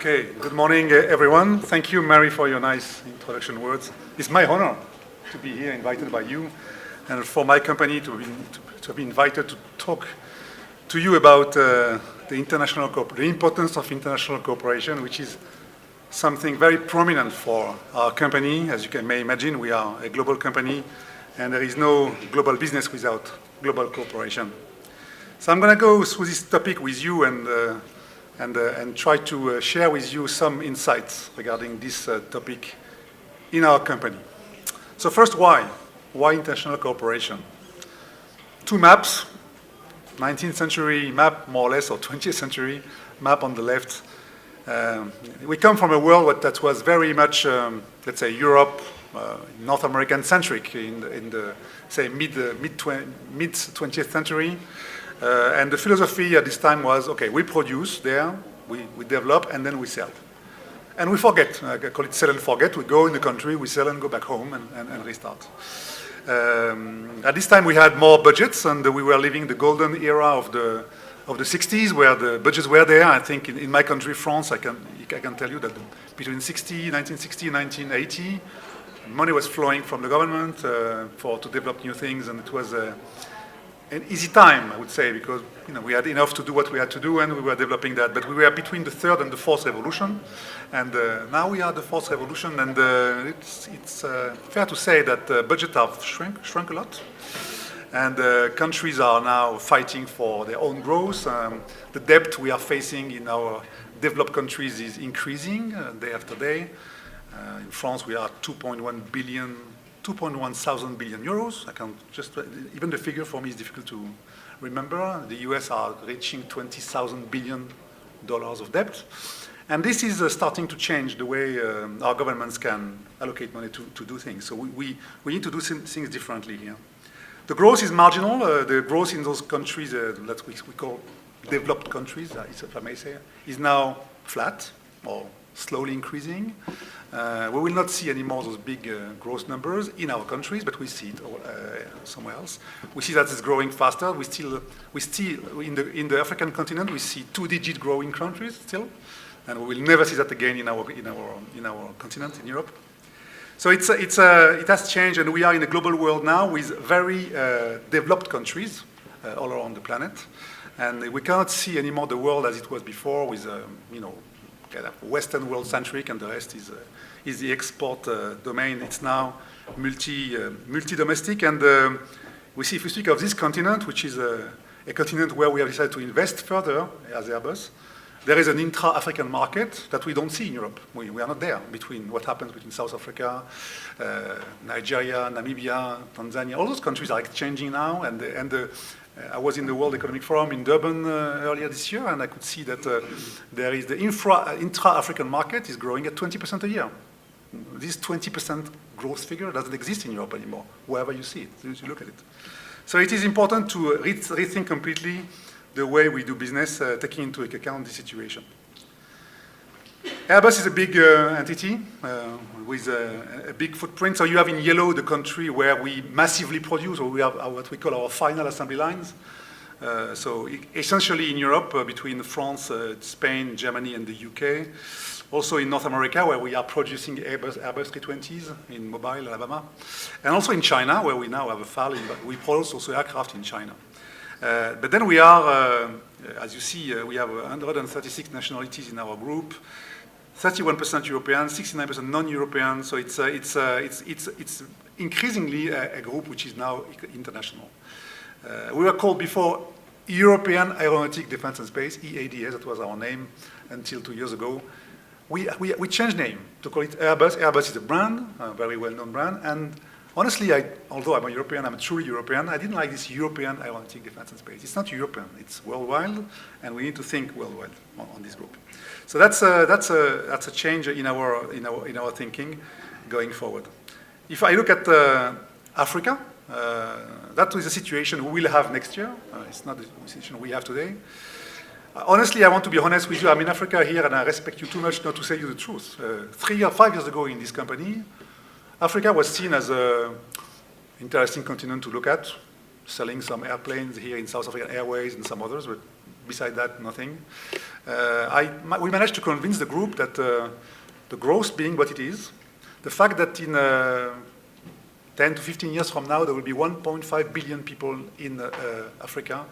Okay, good morning, everyone. Thank you, Mary, for your nice introduction words. It's my honor to be here, invited by you, and for my company to be invited to talk to you about the importance of international cooperation, which is something very prominent for our company. As you may imagine, we are a global company, and there is no global business without global cooperation. So I'm going to go through this topic with you and try to share with you some insights regarding this topic in our company. So first, why? Why international cooperation? Two maps, 19th century map, more or less, or 20th century map on the left. We come from a world that was very much, let's say, Europe, North American centric in the say mid 20th century. And the philosophy at this time was, okay, we produce there, we develop, and then we sell. And we forget, I call it sell and forget. We go in the country, we sell and go back home and restart. At this time we had more budgets, and we were living the golden era of the 60s, where the budgets were there. I think in my country, France, I can tell you that between 1960 and 1980, money was flowing from the government to develop new things, and it was an easy time, I would say, because we had enough to do what we had to do, and we were developing that. But we were between the third and the fourth revolution, and now we are the fourth revolution, and it's fair to say that budgets have shrunk a lot, and countries are now fighting for their own growth. The debt we are facing in our developed countries is increasing day after day. In France, we are 2.1 thousand billion euros. I can just, even the figure for me is difficult to remember. The US are reaching $20,000 billion of debt. And this is starting to change the way our governments can allocate money to do things. So we need to do things differently here. The growth is marginal. The growth in those countries that we call developed countries, if I may say, is now flat or slowly increasing. We will not see anymore those big growth numbers in our countries, but we see it somewhere else. We see that it's growing faster. We still in the African continent, we see two-digit growing countries still, and we will never see that again in our continent, in Europe. So it has changed, and we are in a global world now with very developed countries all around the planet, and we cannot see anymore the world as it was before, with kind of Western world centric, and the rest is the export domain. It's now multi-domestic, and if we speak of this continent, which is a continent where we have decided to invest further as Airbus, there is an intra-African market that we don't see in Europe. We are not there between what happens between South Africa, Nigeria, Namibia, Tanzania. All those countries are exchanging now, and I was in the World Economic Forum in Durban earlier this year, and I could see that there is the intra-African market is growing at 20% a year. This 20% growth figure doesn't exist in Europe anymore, wherever you see it, you look at it. So it is important to rethink completely the way we do business, taking into account the situation. Airbus is a big entity with a big footprint. So you have in yellow the country where we massively produce, or we have what we call our final assembly lines. So essentially in Europe, between France, Spain, Germany, and the UK. Also in North America, where we are producing Airbus 320s in Mobile, Alabama. And also in China, where we now have a FAL, but we produce also aircraft in China. But then we are, as you see, we have 136 nationalities in our group, 31% European, 69% non-European. So it's increasingly a group which is now international. We were called before European Aeronautic Defense and Space, EADS. That was our name until 2 years ago. We changed name to call it Airbus. Airbus is a brand, a very well-known brand, and honestly, although I'm a European, I'm a truly European, I didn't like this European Aeronautic Defense and Space. It's not European, it's worldwide, and we need to think worldwide on this group. So that's a change in our thinking going forward. If I look at Africa, that is a situation we will have next year. It's not the situation we have today. Honestly, I want to be honest with you. I'm in Africa here, and I respect you too much not to say you the truth. 3 or 5 years ago in this company, Africa was seen as an interesting continent to look at, selling some airplanes here in South African Airways and some others, but beside that, nothing. We managed to convince the group that the growth being what it is, the fact that in 10 to 15 years from now, there will be 1.5 billion people in Africa,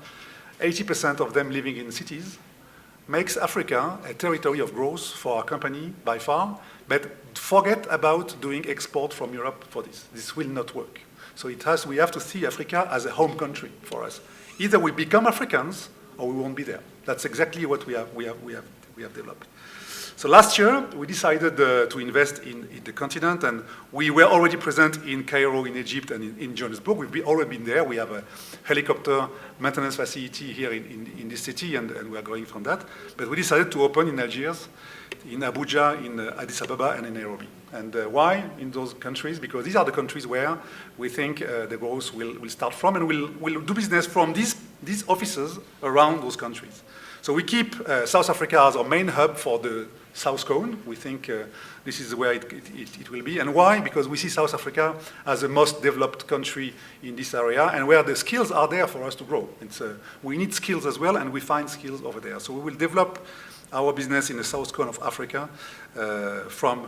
80% of them living in cities, makes Africa a territory of growth for our company by far, but forget about doing export from Europe for this. This will not work. So we have to see Africa as a home country for us. Either we become Africans or we won't be there. That's exactly what we have developed. So last year, we decided to invest in the continent, and we were already present in Cairo, in Egypt, and in Johannesburg. We've already been there. We have a helicopter maintenance facility here in this city, and we are going from that. But we decided to open in Algiers, in Abuja, in Addis Ababa, and in Nairobi. And why in those countries? Because these are the countries where we think the growth will start from, and we'll do business from these offices around those countries. So we keep South Africa as our main hub for the South Cone. We think this is where it will be. And why? Because we see South Africa as the most developed country in this area and where the skills are there for us to grow. We need skills as well, and we find skills over there. So we will develop our business in the South Cone of Africa from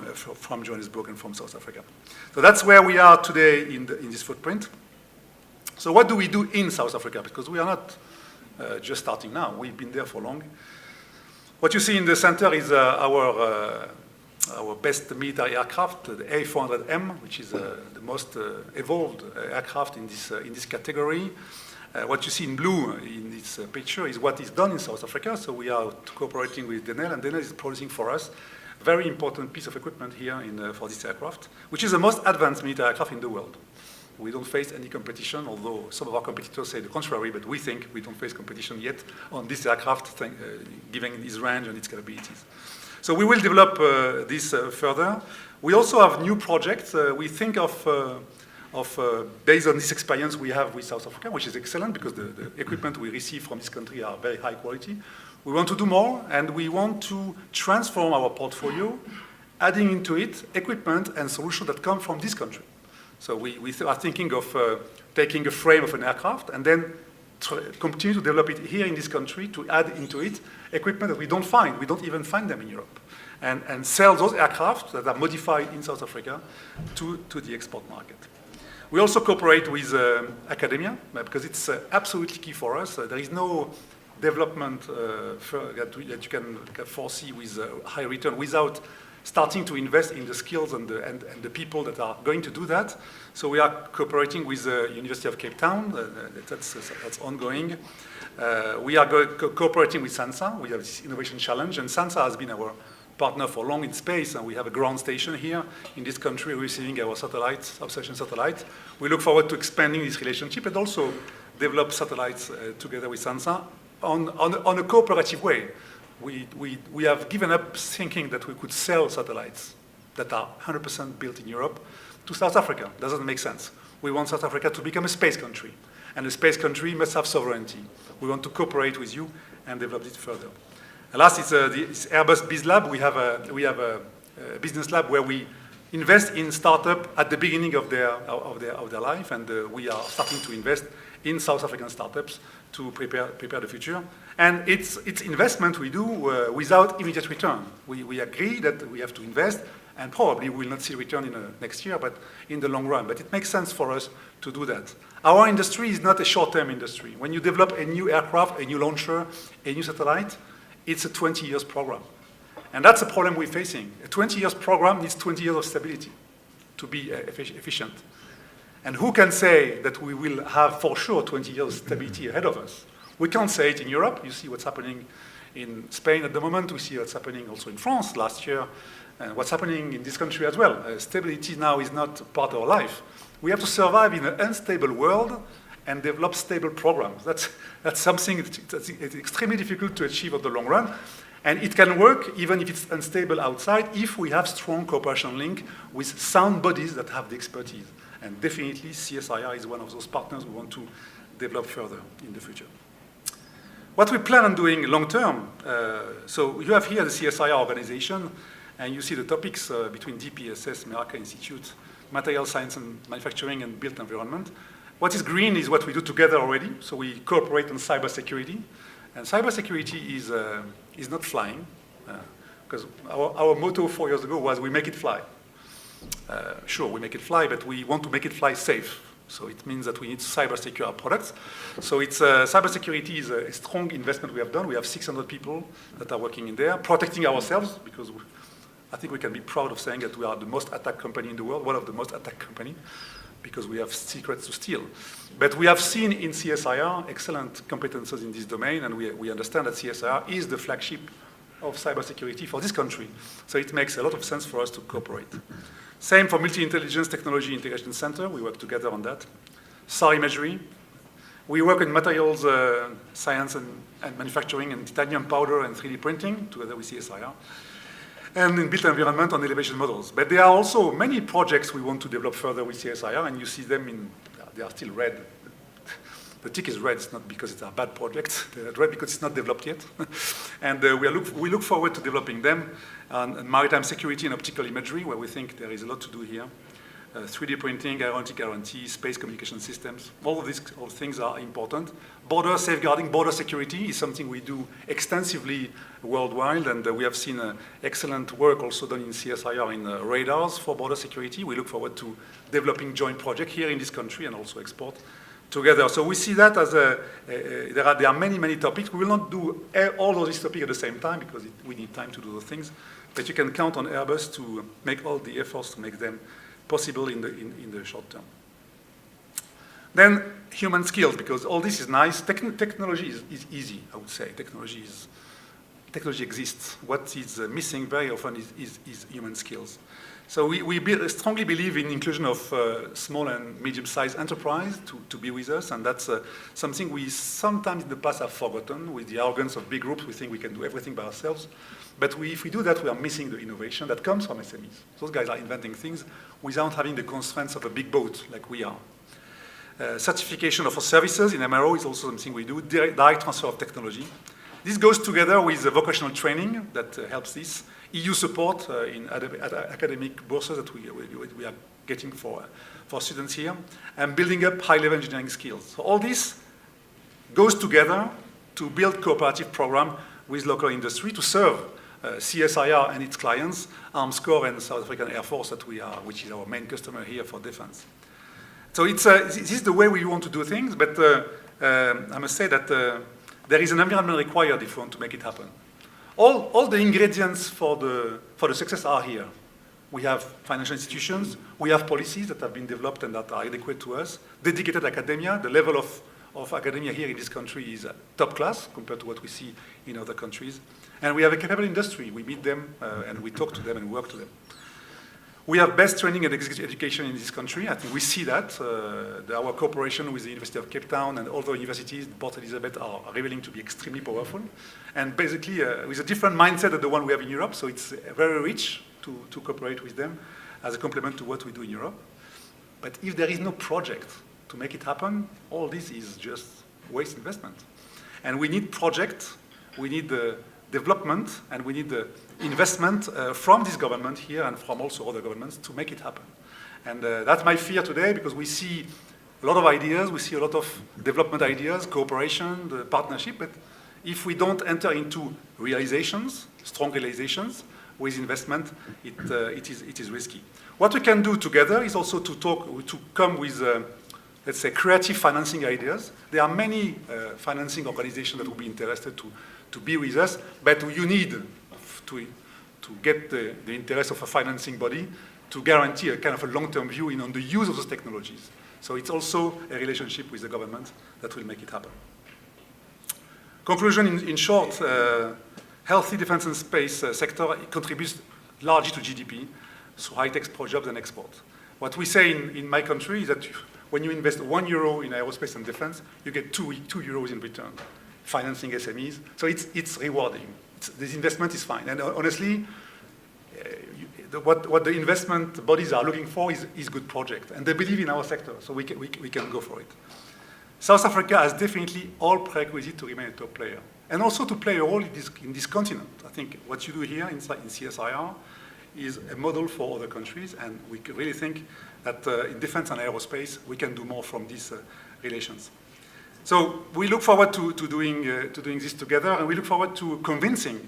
Johannesburg and from South Africa. So that's where we are today in this footprint. So what do we do in South Africa? Because we are not just starting now. We've been there for long. What you see in the center is our best military aircraft, the A400M, which is the most evolved aircraft in this category. What you see in blue in this picture is what is done in South Africa. So we are cooperating with Denel, and Denel is producing for us a very important piece of equipment here for this aircraft, which is the most advanced military aircraft in the world. We don't face any competition, although some of our competitors say the contrary, but we think we don't face competition yet on this aircraft, given its range and its capabilities. So we will develop this further. We also have new projects. We think based on this experience we have with South Africa, which is excellent because the equipment we receive from this country are very high quality. We want to do more, and we want to transform our portfolio, adding into it equipment and solutions that come from this country. So we are thinking of taking a frame of an aircraft and then continue to develop it here in this country to add into it equipment that we don't find. We don't even find them in Europe. And sell those aircraft that are modified in South Africa to the export market. We also cooperate with academia because it's absolutely key for us. There is no development that you can foresee with high return without starting to invest in the skills and the people that are going to do that. So we are cooperating with the University of Cape Town. That's ongoing. We are cooperating with SANSA. We have this innovation challenge, and SANSA has been our partner for long in space, and we have a ground station here in this country receiving our satellites, observation satellites. We look forward to expanding this relationship and also develop satellites together with SANSA on a cooperative way. We have given up thinking that we could sell satellites that are 100% built in Europe to South Africa. Doesn't make sense. We want South Africa to become a space country, and a space country must have sovereignty. We want to cooperate with you and develop it further. And last is this Airbus Biz Lab. We have a business lab where we invest in startup at the beginning of their life, and we are starting to invest in South African startups to prepare the future. And it's investment we do without immediate return. We agree that we have to invest, and probably we will not see return in next year, but in the long run. But it makes sense for us to do that. Our industry is not a short-term industry. When you develop a new aircraft, a new launcher, a new satellite, it's a 20 years program. And that's a problem we're facing. A 20 years program needs 20 years of stability to be efficient. And who can say that we will have for sure 20 years stability ahead of us? We can't say it in Europe. You see what's happening in Spain at the moment. We see what's happening also in France last year, and what's happening in this country as well. Stability now is not part of our life. We have to survive in an unstable world and develop stable programs. That's something that's extremely difficult to achieve in the long run. And it can work even if it's unstable outside if we have strong cooperation link with sound bodies that have the expertise. And definitely CSIR is one of those partners we want to develop further in the future. What we plan on doing long term, so you have here the CSIR organization, and you see the topics between DPSS, Merca Institute, Material Science and Manufacturing, and Built Environment. What is green is what we do together already. So we cooperate on cybersecurity. And cybersecurity is not flying, because our motto 4 years ago was we make it fly. Sure, we make it fly, but we want to make it fly safe. So it means that we need to cyber-secure our products. So cybersecurity is a strong investment we have done. We have 600 people that are working in there, protecting ourselves, because I think we can be proud of saying that we are the most attacked company in the world, one of the most attacked companies, because we have secrets to steal. But we have seen in CSIR excellent competences in this domain, and we understand that CSIR is the flagship of cybersecurity for this country. So it makes a lot of sense for us to cooperate. Same for Multi-Intelligence Technology Integration Center. We work together on that. SAR imagery. We work in materials science and manufacturing and titanium powder and 3D printing together with CSIR. And in built environment on elevation models. But there are also many projects we want to develop further with CSIR, and you see them they are still red. The tick is red, it's not because it's a bad project. They're red because it's not developed yet. And we look forward to developing them on maritime security and optical imagery, where we think there is a lot to do here. 3D printing, aeronautic guarantee, space communication systems. All of these things are important. Border safeguarding, border security is something we do extensively worldwide, and we have seen excellent work also done in CSIR in radars for border security. We look forward to developing joint projects here in this country and also export together. So we see that as there are many, many topics. We will not do all of these topics at the same time because we need time to do those things. But you can count on Airbus to make all the efforts to make them possible in the short term. Then human skills, because all this is nice. Technology is easy, I would say. Technology exists. What is missing very often is human skills. So we strongly believe in inclusion of small and medium-sized enterprise to be with us, and that's something we sometimes in the past have forgotten. With the arrogance of big groups, we think we can do everything by ourselves. But if we do that, we are missing the innovation that comes from SMEs. Those guys are inventing things without having the constraints of a big boat like we are. Certification of our services in MRO is also something we do, direct transfer of technology. This goes together with the vocational training that helps this. EU support in academic bourses that we are getting for students here, and building up high-level engineering skills. So all this goes together to build cooperative program with local industry to serve CSIR and its clients, Armed Corps and South African Air Force, which is our main customer here for defense. So this is the way we want to do things, but I must say that there is an environment required if we want to make it happen. All the ingredients for the success are here. We have financial institutions, we have policies that have been developed and that are adequate to us, dedicated academia. The level of academia here in this country is top class compared to what we see in other countries. And we have a capable industry. We meet them and we talk to them and work to them. We have best training and executive education in this country. I think we see that. Our cooperation with the University of Cape Town and other universities, Port Elizabeth, are revealing to be extremely powerful. And basically, with a different mindset than the one we have in Europe, so it's very rich to cooperate with them as a complement to what we do in Europe. But if there is no project to make it happen, all this is just waste investment. And we need project, we need the development, and we need the investment from this government here and from also other governments to make it happen. And that's my fear today, because we see a lot of ideas, we see a lot of development ideas, cooperation, the partnership, but if we don't enter into realizations, strong realizations, with investment, it is risky. What we can do together is also to come with, let's say, creative financing ideas. There are many financing organizations that will be interested to be with us, but you need to get the interest of a financing body to guarantee a kind of a long-term view on the use of those technologies. So it's also a relationship with the government that will make it happen. Conclusion, in short, healthy defense and space sector contributes largely to GDP through high-tech jobs and export. What we say in my country is that when you invest €1 in aerospace and defense, you get two euros in return, financing SMEs. So it's rewarding. This investment is fine. And honestly, what the investment bodies are looking for is good project. And they believe in our sector, so we can go for it. South Africa has definitely all prerequisites to remain a top player. And also to play a role in this continent. I think what you do here in CSIR is a model for other countries, and we really think that in defense and aerospace, we can do more from these relations. So we look forward to doing this together, and we look forward to convincing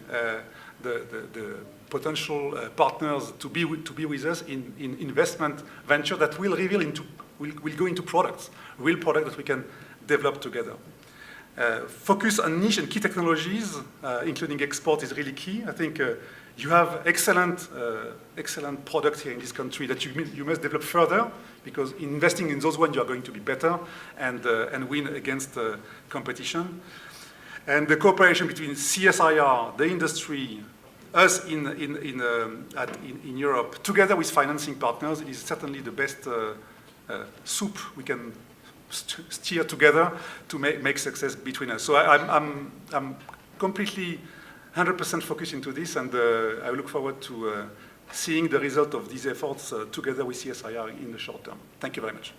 the potential partners to be with us in investment venture that will go into products, real products that we can develop together. Focus on niche and key technologies, including export, is really key. I think you have excellent products here in this country that you must develop further, because investing in those ones, you are going to be better and win against competition. And the cooperation between CSIR, the industry, us in Europe, together with financing partners, is certainly the best soup we can steer together to make success between us. So I'm completely 100% focused into this, and I look forward to seeing the result of these efforts together with CSIR in the short term. Thank you very much.